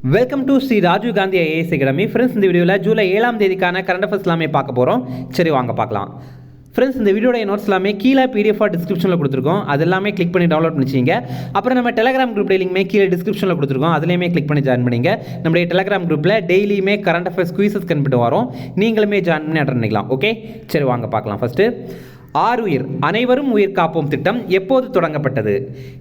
Welcome to Shri Rajiv Gandhi IAS academy. Friends, இந்த வீடியோவில் ஜூலை 7ஆம் தேதிக்கான கரண்ட் அஃபேர்ஸ் எல்லாமே பார்க்க போகிறோம். சரி, வாங்க பார்க்கலாம். ஃப்ரெண்ட்ஸ், இந்த வீடியோட நோட்ஸ் எல்லாமே கீழே பிடிஎஃபாக டிஸ்கிரிப்ஷனில் கொடுத்துருக்கோம். அது எல்லாமே கிளிக் பண்ணி டவுன்லோட் பண்ணிச்சிங்க. அப்புறம் நம்ம டெலிகிராம் குரூப் லிங்க்மே கீழே டிஸ்கிரிப்ஷனில் கொடுத்துருக்கோம். அதுலேயுமே கிளிக் பண்ணி ஜாயின் பண்ணிங்க. நம்முடைய டெலிகிராம் குரூப்பில் டெய்லியுமே கரண்ட் அஃபேர்ஸ் குயிசஸ் கண்டுபிட்டு வரோம். நீங்களுமே ஜாயின் பண்ணி அட்டன் பண்ணிக்கலாம். ஓகே, சரி வாங்க பார்க்கலாம். ஃபஸ்ட்டு, ஆருயிர் அனைவரும் உயிர் காப்போம் திட்டம் எப்போது தொடங்கப்பட்டது?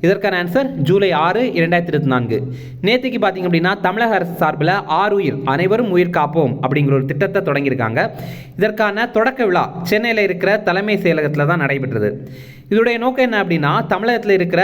இதற்கான ஆன்சர் ஜூலை 6, 2024. நேற்றுக்கு பார்த்தீங்க அப்படின்னா தமிழக அரசு சார்பில் ஆருயிர் அனைவரும் உயிர் காப்போம் அப்படிங்கிற ஒரு திட்டத்தை தொடங்கியிருக்காங்க. இதற்கான தொடக்க விழா சென்னையில் இருக்கிற தலைமை செயலகத்தில் தான் நடைபெற்றது. இதோடைய நோக்கம் என்ன அப்படின்னா, தமிழகத்தில் இருக்கிற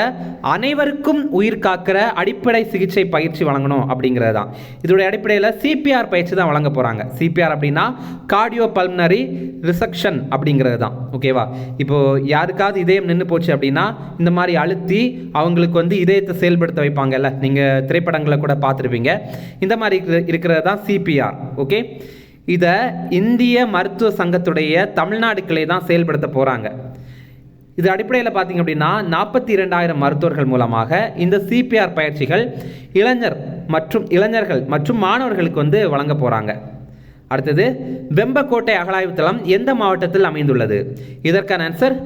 அனைவருக்கும் உயிர் காக்கிற அடிப்படை சிகிச்சை பயிற்சி வழங்கணும் அப்படிங்கிறது தான். இதோடைய அடிப்படையில் சிபிஆர் பயிற்சி தான் வழங்க போகிறாங்க. சிபிஆர் அப்படின்னா கார்டியோ பல்மனரி ரிசெக்ஷன் அப்படிங்கிறது தான். ஓகேவா? இப்போது யாருக்காவது இதயம் நின்று போச்சு அப்படின்னா இந்த மாதிரி அழுத்தி அவங்களுக்கு இதயத்தை செயல்படுத்த வைப்பாங்கல்ல, நீங்கள் திரைப்படங்களை கூட பார்த்துருப்பீங்க. இந்த மாதிரி இருக்கிறது தான் சிபிஆர். ஓகே, இதை இந்திய மருத்துவ சங்கத்துடைய தமிழ்நாடு கிளை தான் செயல்படுத்த போகிறாங்க. இது அடிப்படையில் பார்த்தீங்க அப்படின்னா 42,000 மருத்துவர்கள் மூலமாக இந்த சிபிஆர் பயிற்சிகள் இளைஞர்கள் மற்றும் மாணவர்களுக்கு வழங்க போகிறாங்க. அடுத்தது, வெம்பக்கோட்டை அகழாய்வு தளம் எந்த மாவட்டத்தில் அமைந்துள்ளது? இதற்கான ஆன்சர்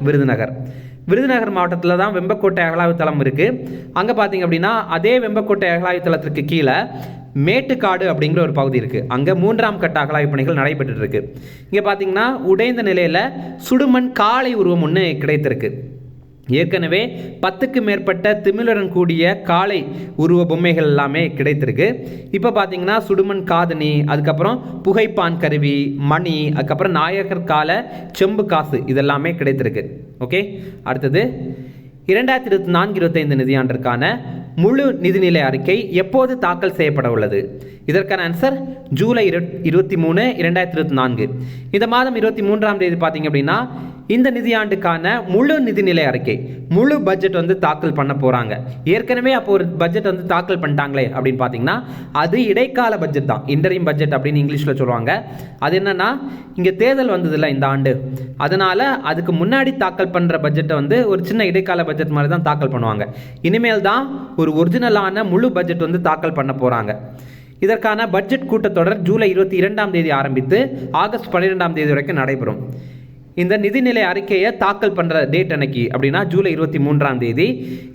விருதுநகர் மாவட்டத்தில் தான் வெம்பக்கோட்டை அகழாய்வு தளம் இருக்குது. அங்கே பார்த்தீங்க அப்படின்னா அதே வெம்பக்கோட்டை அகழாய்வு தளத்திற்கு கீழே மேட்டுக்காடு அப்படிங்கிற ஒரு பகுதி இருக்குது. அங்கே 3ஆம் கட்ட அகழாய்வு பணிகள் நடைபெற்று இருக்கு. இங்கே பார்த்தீங்கன்னா உடைந்த நிலையில் சுடுமண் காளை உருவம் ஒன்று கிடைத்திருக்கு. ஏற்கனவே 10க்கு மேற்பட்ட திமிழுடன் கூடிய காளை உருவ பொம்மைகள் எல்லாமே கிடைத்திருக்கு. இப்போ பார்த்தீங்கன்னா சுடுமண் காதணி, அதுக்கப்புறம் புகைப்பான் கருவி, மணி, அதுக்கப்புறம் நாயகர் கால செம்பு காசு இதெல்லாமே கிடைத்திருக்கு. ஓகே, அடுத்தது 2024-25 நிதியாண்டிற்கான முழு நிதிநிலை அறிக்கை எப்போது தாக்கல் செய்யப்பட உள்ளது? இதற்கான ஆன்சர் ஜூலை 23, 2024. இந்த மாதம் 23ஆம் தேதி பார்த்தீங்க அப்படின்னா இந்த நிதியாண்டுக்கான முழு நிதிநிலை அறிக்கை, முழு பட்ஜெட் தாக்கல் பண்ண போகிறாங்க. ஏற்கனவே அப்போ ஒரு பட்ஜெட் தாக்கல் பண்ணிட்டாங்களே அப்படின்னு பார்த்தீங்கன்னா அது இடைக்கால பட்ஜெட் தான், இன்டரிம் பட்ஜெட் அப்படின்னு இங்கிலீஷில் சொல்லுவாங்க. அது என்னன்னா, இங்கே தேர்தல் வந்ததில்ல இந்த ஆண்டு, அதனால் அதுக்கு முன்னாடி தாக்கல் பண்ணுற பட்ஜெட்டை ஒரு சின்ன இடைக்கால பட்ஜெட் மாதிரி தான் தாக்கல் பண்ணுவாங்க. இனிமேல் தான் ஒரு ஒரிஜினலான முழு பட்ஜெட் தாக்கல் பண்ண போகிறாங்க. இதற்கான பட்ஜெட் கூட்டத்தொடர் ஜூலை 22ஆம் தேதி ஆரம்பித்து ஆகஸ்ட் 12ஆம் தேதி வரைக்கும் நடைபெறும். இந்த நிதிநிலை அறிக்கையை தாக்கல் பண்ணுற டேட் அன்னைக்கு அப்படின்னா ஜூலை 23ஆம் தேதி.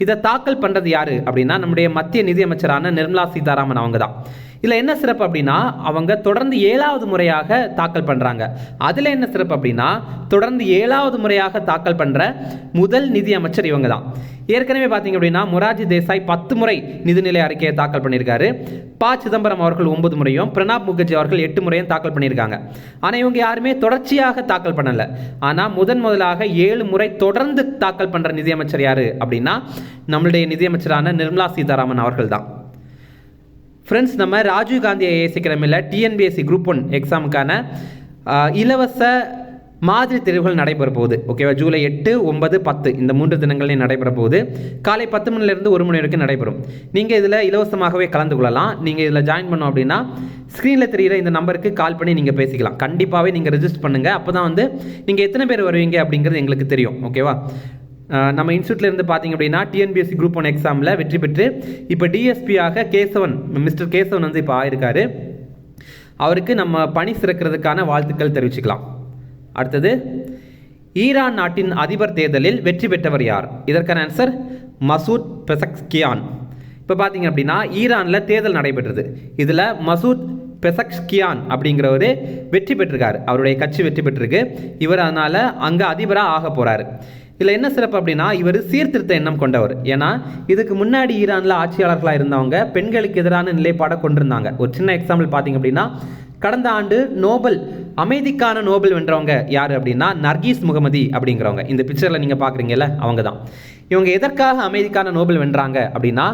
இதை தாக்கல் பண்ணுறது யார் அப்படின்னா நம்முடைய மத்திய நிதியமைச்சரான நிர்மலா சீதாராமன் அவங்க தான். இதில் என்ன சிறப்பு அப்படின்னா, அவங்க தொடர்ந்து 7வது முறையாக தாக்கல் பண்ணுறாங்க. அதில் என்ன சிறப்பு அப்படின்னா, தொடர்ந்து 7வது முறையாக தாக்கல் பண்ணுற முதல் நிதி அமைச்சர் இவங்க தான். ஏற்கனவே பார்த்தீங்க அப்படின்னா மொரார்ஜி தேசாய் 10 முறை நிதிநிலை அறிக்கையை தாக்கல் பண்ணியிருக்காரு. ப. சிதம்பரம் அவர்கள் 9 முறையும், பிரணாப் முகர்ஜி அவர்கள் 8 முறையும் தாக்கல் பண்ணியிருக்காங்க. ஆனால் இவங்க யாருமே தொடர்ச்சியாக தாக்கல் பண்ணலை. ஆனால் முதலாக 7 முறை தொடர்ந்து தாக்கல் பண்ணுற நிதியமைச்சர் யார் அப்படின்னா நம்மளுடைய நிதியமைச்சரான நிர்மலா சீதாராமன் அவர்கள் தான். ஃப்ரெண்ட்ஸ், நம்ம ராஜீவ் காந்தி ஐஏஎஸ் அகாடமியில் டிஎன்பிஎஸ்சி குரூப் 1 எக்ஸாமுக்கான இலவச மாதிரி தேர்வுகள் நடைபெற போகுது. ஓகேவா? ஜூலை 8, 9, 10 இந்த 3 தினங்களையும் நடைபெற போகுது. காலை 10 மணிலேருந்து 1 மணி வரைக்கும் நடைபெறும். நீங்கள் இதில் இலவசமாகவே கலந்து கொள்ளலாம். நீங்கள் இதில் ஜாயின் பண்ணோம் அப்படின்னா ஸ்க்ரீனில் தெரிகிற இந்த நம்பருக்கு கால் பண்ணி நீங்கள் பேசிக்கலாம். கண்டிப்பாகவே நீங்கள் ரெஜிஸ்டர் பண்ணுங்கள். அப்போ தான் நீங்கள் எத்தனை பேர் வருவீங்க அப்படிங்கிறது எங்களுக்கு தெரியும். ஓகேவா? நம்ம இன்ஸ்டியூட்லேருந்து பார்த்தீங்க அப்படின்னா டிஎன்பிஎஸ்சி குரூப் 1 எக்ஸாமில் வெற்றி பெற்று இப்போ டிஎஸ்பியாக மிஸ்டர் கேசவன் இப்போ ஆயிருக்காரு. அவருக்கு நம்ம பணி சிறக்கிறதுக்கான வாழ்த்துக்கள் தெரிவிச்சுக்கலாம். அடுத்தது, ஈரான் நாட்டின் அதிபர் தேர்தலில் வெற்றி பெற்றவர் யார்? இதற்கான ஆன்சர் மசூத் பெசக்ஸ்கியான். இப்போ பார்த்தீங்க அப்படின்னா ஈரானில் தேர்தல் நடைபெற்றது. இதில் மசூத் பெசக்ஸ்கியான் அப்படிங்கிறவர் வெற்றி பெற்றிருக்காரு. அவருடைய கட்சி வெற்றி பெற்றிருக்கு. இவர் அதனால் அங்கே அதிபராக ஆக போகிறாரு. இதில் என்ன சிறப்பு அப்படின்னா, இவர் சீர்திருத்த எண்ணம் கொண்டவர். ஏன்னா இதுக்கு முன்னாடி ஈரானில் ஆட்சியாளர்களாக இருந்தவங்க பெண்களுக்கு எதிரான நிலைப்பாடை கொண்டிருந்தாங்க. ஒரு சின்ன எக்ஸாம்பிள் பார்த்தீங்க அப்படின்னா, கடந்த ஆண்டு அமைதிக்கான நோபல் வென்றவங்க யார் அப்படின்னா நர்கீஸ் முகமதி அப்படிங்கிறவங்க. இந்த பிக்சரில் நீங்கள் பார்க்குறீங்கல்ல, அவங்க தான். இவங்க எதற்காக அமைதிக்கான நோபல் வென்றாங்க அப்படின்னா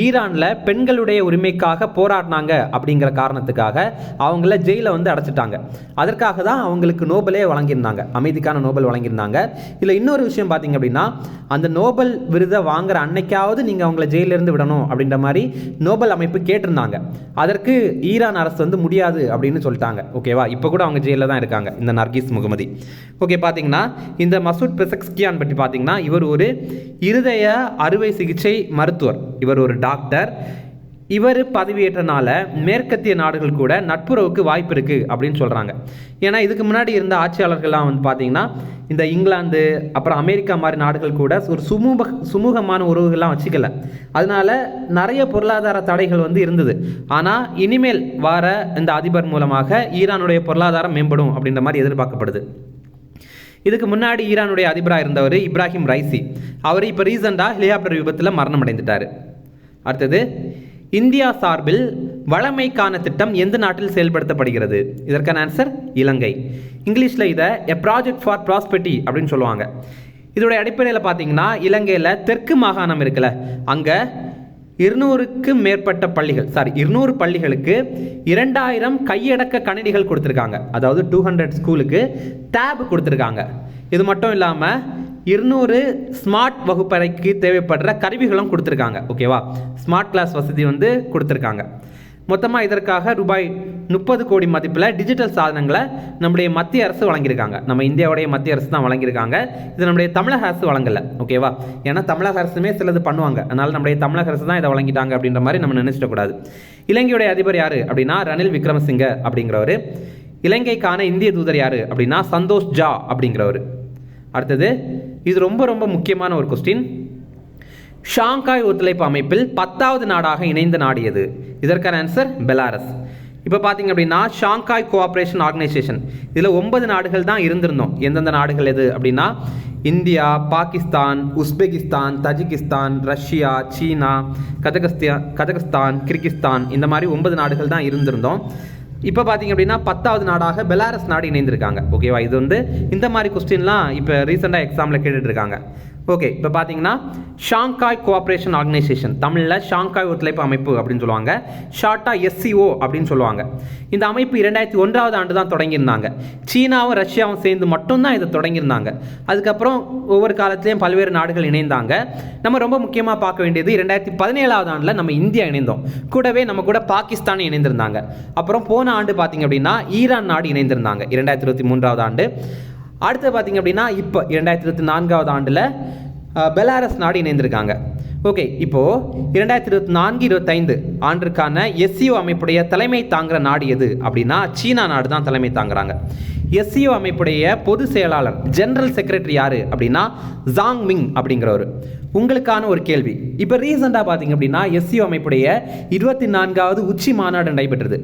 ஈரானில் பெண்களுடைய உரிமைக்காக போராடினாங்க அப்படிங்கிற காரணத்துக்காக அவங்கள ஜெயிலில் அடைச்சிட்டாங்க. அதற்காக தான் அவங்களுக்கு நோபலே வழங்கியிருந்தாங்க, அமைதிக்கான நோபல் வழங்கியிருந்தாங்க. இதில் இன்னொரு விஷயம் பார்த்தீங்க அப்படின்னா, அந்த நோபல் விருதை வாங்குற அன்னைக்காவது நீங்கள் அவங்கள ஜெயிலிருந்து விடணும் அப்படின்ற மாதிரி நோபல் அமைப்பு கேட்டிருந்தாங்க. அதற்கு ஈரான் அரசு முடியாது அப்படின்னு சொல்லிட்டாங்க. ஓகேவா? இப்போ கூட அவங்க ஜெயிலில் தான் இருக்காங்க, இந்த நர்கீஸ் முகமதி. ஓகே, பார்த்தீங்கன்னா இந்த மசூத் பெசக்ஸ்கியான் பற்றி பார்த்தீங்கன்னா இவர் ஒரு இருதய அறுவை சிகிச்சை மருத்துவர். இவர் ஒரு டாக்டர். இவர் பதவியேற்றனால மேற்கத்திய நாடுகள் கூட நட்புறவுக்கு வாய்ப்பு இருக்குது அப்படின்னு சொல்கிறாங்க. ஏன்னா இதுக்கு முன்னாடி இருந்த ஆட்சியாளர்கள்லாம் வந்து பார்த்திங்கன்னா இந்த இங்கிலாந்து அப்புறம் அமெரிக்கா மாதிரி நாடுகள் கூட ஒரு சுமூகமான உறவுகள்லாம் வச்சுக்கல. அதனால நிறைய பொருளாதார தடைகள் வந்து இருந்தது. ஆனால் இனிமேல் வர இந்த அதிபர் மூலமாக ஈரானுடைய பொருளாதாரம் மேம்படும் அப்படின்ற மாதிரி எதிர்பார்க்கப்படுது. இதுக்கு முன்னாடி ஈரானுடைய அதிபராக இருந்தவர் இப்ராஹிம் ரைசி, அவர் இப்போ ரீசெண்டாக ஹெலிகாப்டர் விபத்தில் மரணம் அடைந்துட்டார். அடுத்தது, இந்தியா சார்பில் வளமைக்கான திட்டம் எந்த நாட்டில் செயல்படுத்தப்படுகிறது? இதற்கான ஆன்சர் இலங்கை. இங்கிலீஷில் இதை எ ப்ராஜெக்ட் ஃபார் ப்ராஸ்பெரிட்டி அப்படின்னு சொல்லுவாங்க. இதோடைய அடிப்படையில் பார்த்தீங்கன்னா இலங்கையில் தெற்கு மாகாணம் இருக்குல்ல, அங்கே 200 பள்ளிகளுக்கு 2000 கையடக்க கணினிகள் கொடுத்துருக்காங்க. அதாவது 200 ஸ்கூலுக்கு டேப் கொடுத்துருக்காங்க. இது மட்டும் இல்லாமல் 200 ஸ்மார்ட் வகுப்பறைக்கு தேவைப்படுற கருவிகளும் கொடுத்துருக்காங்க. ஓகேவா, ஸ்மார்ட் கிளாஸ் வசதி வந்து கொடுத்துருக்காங்க. மொத்தமாக இதற்காக ரூபாய் 30 கோடி மதிப்பில் டிஜிட்டல் சாதனங்களை நம்முடைய மத்திய அரசு வழங்கியிருக்காங்க. நம்ம இந்தியாவுடைய மத்திய அரசு தான் வழங்கியிருக்காங்க. இது நம்முடைய தமிழக அரசு வழங்கலை. ஓகேவா, ஏன்னா தமிழக அரசுமே சிலது பண்ணுவாங்க. அதனால் நம்முடைய தமிழக அரசு தான் இதை வழங்கிட்டாங்க அப்படின்ற மாதிரி நம்ம நினைச்சிடக்கூடாது. இலங்கையுடைய அதிபர் யார் அப்படின்னா ரணில் விக்ரமசிங்க அப்படிங்கிறவர். இலங்கைக்கான இந்திய தூதர் யார் அப்படின்னா சந்தோஷ் ஜா அப்படிங்கிறவர். அடுத்தது, இது ரொம்ப ரொம்ப முக்கியமான ஒரு கொஸ்டின். ஷாங்காய் ஒத்துழைப்பு அமைப்பில் 10வது நாடாக இணைந்த நாடு எது? இதற்கான ஆன்சர் பெலாரஸ். இப்போ பார்த்தீங்க அப்படின்னா ஷாங்காய் கோஆப்ரேஷன் ஆர்கனைசேஷன் இதில் 9 நாடுகள் தான் இருந்திருந்தோம். எந்தெந்த நாடுகள் எது அப்படின்னா India, Pakistan, Uzbekistan, Tajikistan, Russia, சீனா, கஜகஸ்தான், கிர்கிஸ்தான், இந்த மாதிரி 9 நாடுகள் தான் இருந்திருந்தோம். இப்போ பார்த்தீங்க அப்படின்னா 10வது நாடாக பெலாரஸ் நாடு இணைந்திருக்காங்க. ஓகேவா, இது வந்து இந்த மாதிரி கொஸ்டின்லாம் இப்போ ரீசெண்டாக எக்ஸாமில் கேட்டுட்டு இருக்காங்க. ஓகே, இப்போ பார்த்தீங்கன்னா ஷாங்காய் கோஆப்ரேஷன் ஆர்கனைசேஷன், தமிழில் ஷாங்காய் ஒத்துழைப்பு அமைப்பு அப்படின்னு சொல்லுவாங்க, ஷார்ட்டாக SCO அப்படின்னு சொல்லுவாங்க. இந்த அமைப்பு 2001 ஆண்டு தான் தொடங்கியிருந்தாங்க. சீனாவும் ரஷ்யாவும் சேர்ந்து மட்டும்தான் இதை தொடங்கியிருந்தாங்க. அதுக்கப்புறம் ஒவ்வொரு காலத்திலையும் பல்வேறு நாடுகள் இணைந்தாங்க. நம்ம ரொம்ப முக்கியமாக பார்க்க வேண்டியது 2017 ஆண்டில் நம்ம இந்தியா இணைந்தோம். கூடவே நம்ம கூட பாகிஸ்தான் இணைந்திருந்தாங்க. அப்புறம் போன ஆண்டு பார்த்தீங்க அப்படின்னா ஈரான் நாடு இணைந்திருந்தாங்க 2023 ஆண்டு. அடுத்து பார்த்தீங்க அப்படின்னா இப்போ 2024 ஆண்டில் பெலாரஸ் நாடு இணைந்திருக்காங்க. ஓகே, இப்போது 2024-25 ஆண்டிற்கான SCO அமைப்புடைய தலைமை தாங்குகிற நாடு எது அப்படின்னா சீனா நாடு தான் தலைமை தாங்குறாங்க. SCO அமைப்புடைய பொதுச் செயலாளர் ஜெனரல் செக்ரட்டரி யார் அப்படின்னா ஜாங் மிங் அப்படிங்கிறவர். உங்களுக்கான ஒரு கேள்வி, இப்போ ரீசெண்டாக பார்த்தீங்க அப்படின்னா SCO அமைப்புடைய 24வது உச்சி மாநாடு நடைபெற்றது,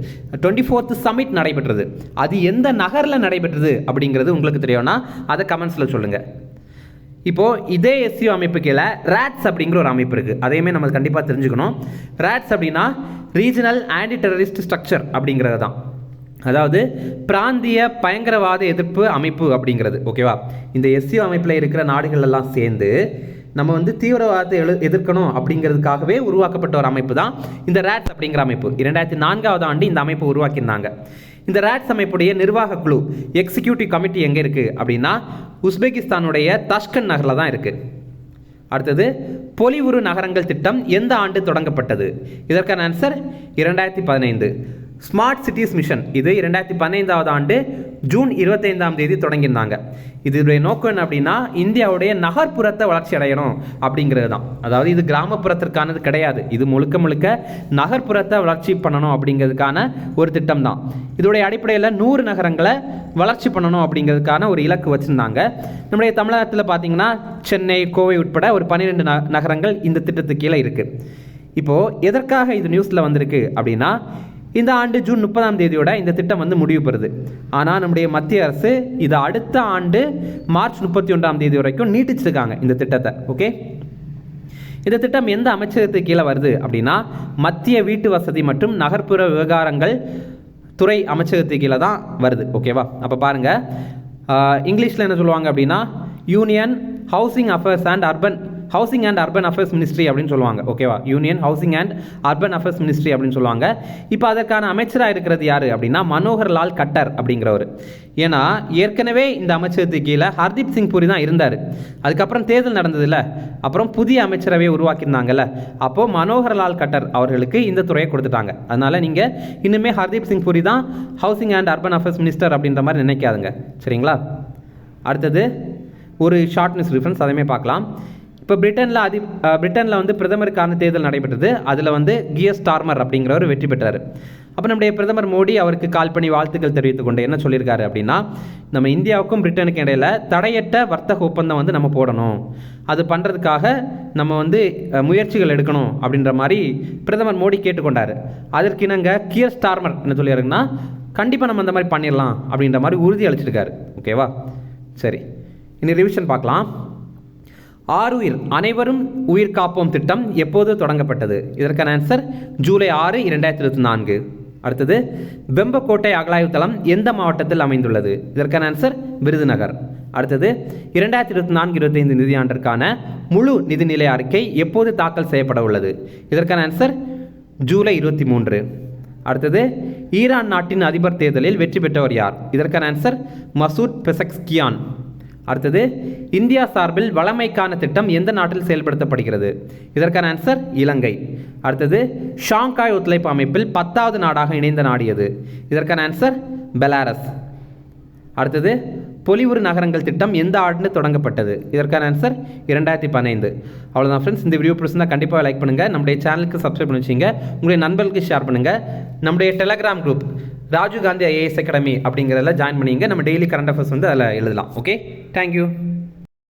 24th சமிட் நடைபெற்றது. அது எந்த நகரில் நடைபெற்றது அப்படிங்கிறது உங்களுக்கு தெரியும்னா அதை கமெண்ட்ஸில் சொல்லுங்கள். இப்போது இதே SCO அமைப்பு கீழே ராட்ஸ் அப்படிங்கிற ஒரு அமைப்பு இருக்குது. அதையுமே நம்ம கண்டிப்பாக தெரிஞ்சுக்கணும். ராட்ஸ் அப்படின்னா ரீஜனல் ஆன்டி டெரரிஸ்ட் ஸ்ட்ரக்சர் அப்படிங்கிறது தான், அதாவது பிராந்திய பயங்கரவாத எதிர்ப்பு அமைப்பு அப்படிங்கிறது. ஓகேவா, இந்த SCO அமைப்பில் இருக்கிற நாடுகள் எல்லாம் சேர்ந்து நம்ம வந்து தீவிரவாதத்தை எதிர்க்கணும் அப்படிங்கிறதுக்காகவே உருவாக்கப்பட்ட ஒரு அமைப்பு தான் இந்த ராட்ஸ் அப்படிங்கிற அமைப்பு. 2004 ஆண்டு இந்த அமைப்பு உருவாக்கியிருந்தாங்க. இந்த ராட்ஸ் அமைப்புடைய நிர்வாக குழு எக்ஸிக்யூட்டிவ் கமிட்டி எங்கே இருக்குது அப்படின்னா உஸ்பெகிஸ்தானுடைய தஷ்கண்ட் நகரில் தான் இருக்குது. அடுத்தது, பொலிவுறு நகரங்கள் திட்டம் எந்த ஆண்டு தொடங்கப்பட்டது? இதற்கான ஆன்சர் 2015. ஸ்மார்ட் சிட்டிஸ் மிஷன் இது 2015 ஆண்டு ஜூன் 25 தொடங்கியிருந்தாங்க. இதனுடைய நோக்கம் என்ன அப்படின்னா இந்தியாவுடைய நகர்ப்புறத்தை வளர்ச்சி அடையணும் அப்படிங்கிறது தான். அதாவது இது கிராமப்புறத்திற்கானது கிடையாது, இது முழுக்க முழுக்க நகர்ப்புறத்தை வளர்ச்சி பண்ணணும் அப்படிங்கிறதுக்கான ஒரு திட்டம் தான். இதோடைய அடிப்படையில் 100 நகரங்களை வளர்ச்சி பண்ணணும் அப்படிங்கிறதுக்கான ஒரு இலக்கு வச்சுருந்தாங்க. நம்முடைய தமிழகத்தில் பார்த்தீங்கன்னா சென்னை, கோவை உட்பட ஒரு 12 நகரங்கள் இந்த திட்டத்துக்கு கீழே இருக்குது. இப்போது எதற்காக இது நியூஸில் வந்திருக்கு அப்படின்னா இந்த ஆண்டு ஜூன் 30 இந்த திட்டம் வந்து முடிவு பெறுது. ஆனால் நம்முடைய மத்திய அரசு இதை அடுத்த ஆண்டு மார்ச் 31 வரைக்கும் நீட்டிச்சிருக்காங்க இந்த திட்டத்தை. ஓகே, இந்த திட்டம் எந்த அமைச்சகத்துக்கு கீழே வருது அப்படின்னா மத்திய வீட்டு வசதி மற்றும் நகர்ப்புற விவகாரங்கள் துறை அமைச்சகத்துக்கு கீழே தான் வருது. ஓகேவா, அப்போ பாருங்கள், இங்கிலீஷில் என்ன சொல்லுவாங்க அப்படின்னா union housing and urban affairs ministry அப்படின்னு சொல்லுவாங்க. ஓகேவா, union housing and urban affairs ministry அப்படின்னு சொல்லுவாங்க. இப்போ அதற்கான அமைச்சராக இருக்கிறது யார் அப்படின்னா மனோகர் லால் கட்டர் அப்படிங்கிறவர். ஏன்னா ஏற்கனவே இந்த அமைச்சகத்துக்கு கீழே ஹர்தீப் சிங் பூரி தான் இருந்தார். அதுக்கப்புறம் தேர்தல் நடந்ததில்ல, அப்புறம் புதிய அமைச்சரவையை உருவாக்கியிருந்தாங்கல்ல, அப்போது மனோகர் லால் கட்டர் அவர்களுக்கு இந்த துறையை கொடுத்துட்டாங்க. அதனால் நீங்கள் இன்னுமே ஹர்தீப் சிங் பூரி தான் housing and urban affairs minister அப்படின்ற மாதிரி நினைக்காதுங்க. சரிங்களா, அடுத்தது ஒரு ஷார்ட் நியூஸ் ரிஃபரன்ஸ் அதையுமே பார்க்கலாம். இப்போ பிரிட்டனில் வந்து பிரதமருக்கான தேர்தல் நடைபெற்றது. அதில் வந்து கியர் ஸ்டார்மர் அப்படிங்கிறவர் வெற்றி பெற்றார். அப்போ நம்முடைய பிரதமர் மோடி அவருக்கு கால் பண்ணி வாழ்த்துக்கள் தெரிவித்துக் கொண்டு என்ன சொல்லியிருக்காரு அப்படின்னா, நம்ம இந்தியாவுக்கும் பிரிட்டனுக்கும் இடையில் தடையற்ற வர்த்தக ஒப்பந்தம் வந்து நம்ம போடணும், அது பண்ணுறதுக்காக நம்ம வந்து முயற்சிகள் எடுக்கணும் அப்படின்ற மாதிரி பிரதமர் மோடி கேட்டுக்கொண்டார். அதற்கு இணங்க கியர் ஸ்டார்மர் என்ன சொல்லியிருக்குன்னா, கண்டிப்பாக நம்ம அந்த மாதிரி பண்ணிடலாம் அப்படின்ற மாதிரி உறுதி அளிச்சிருக்காரு. ஓகேவா? சரி, இனி ரிவிஷன் பார்க்கலாம். ஆருயிர் அனைவரும் உயிர் காப்போம் திட்டம் எப்போது தொடங்கப்பட்டது? இதற்கான ஆன்சர் ஜூலை 6, 2024. அடுத்தது, வெம்பக்கோட்டை அகழாய்வு தளம் எந்த மாவட்டத்தில் அமைந்துள்ளது? இதற்கான ஆன்சர் விருதுநகர். அடுத்தது, 2024-25 நிதியாண்டிற்கான முழு நிதிநிலை அறிக்கை எப்போது தாக்கல் செய்யப்பட உள்ளது? இதற்கான ஆன்சர் ஜூலை 23. அடுத்தது, ஈரான் நாட்டின் அதிபர் தேர்தலில் வெற்றி பெற்றவர் யார்? இதற்கான ஆன்சர் மசூத் பெசக்ஸ்கியான். அடுத்தது, இந்தியா சார்பில் வளமைக்கான திட்டம் எந்த நாட்டில் செயல்படுத்தப்படுகிறது? இதற்கான ஆன்சர் இலங்கை. அடுத்தது, ஷாங்காய் ஒத்துழைப்பு அமைப்பில் 10வது நாடாக இணைந்த நாடு எது? இதற்கான ஆன்சர் பெலாரஸ். அடுத்தது, பொலிவுறு நகரங்கள் திட்டம் எந்த ஆண்டு தொடங்கப்பட்டது? இதற்கான ஆன்சர் 2015. அவ்வளோதான் ஃப்ரெண்ட்ஸ். இந்த வீடியோ பிடிச்சிருந்தா கண்டிப்பாக லைக் பண்ணுங்கள், நம்முடைய சேனலுக்கு சப்ஸ்கிரைப் பண்ணி வச்சுங்க, உங்களுடைய நண்பர்களுக்கு ஷேர் பண்ணுங்கள். நம்முடைய Telegram group Rajiv Gandhi IAS academy அப்படிங்கிறதுல ஜாயின் பண்ணிங்க. நம்ம டெய்லி கரண்ட் அஃபேர்ஸ் வந்து அதில் எழுதலாம். Okay, thank you.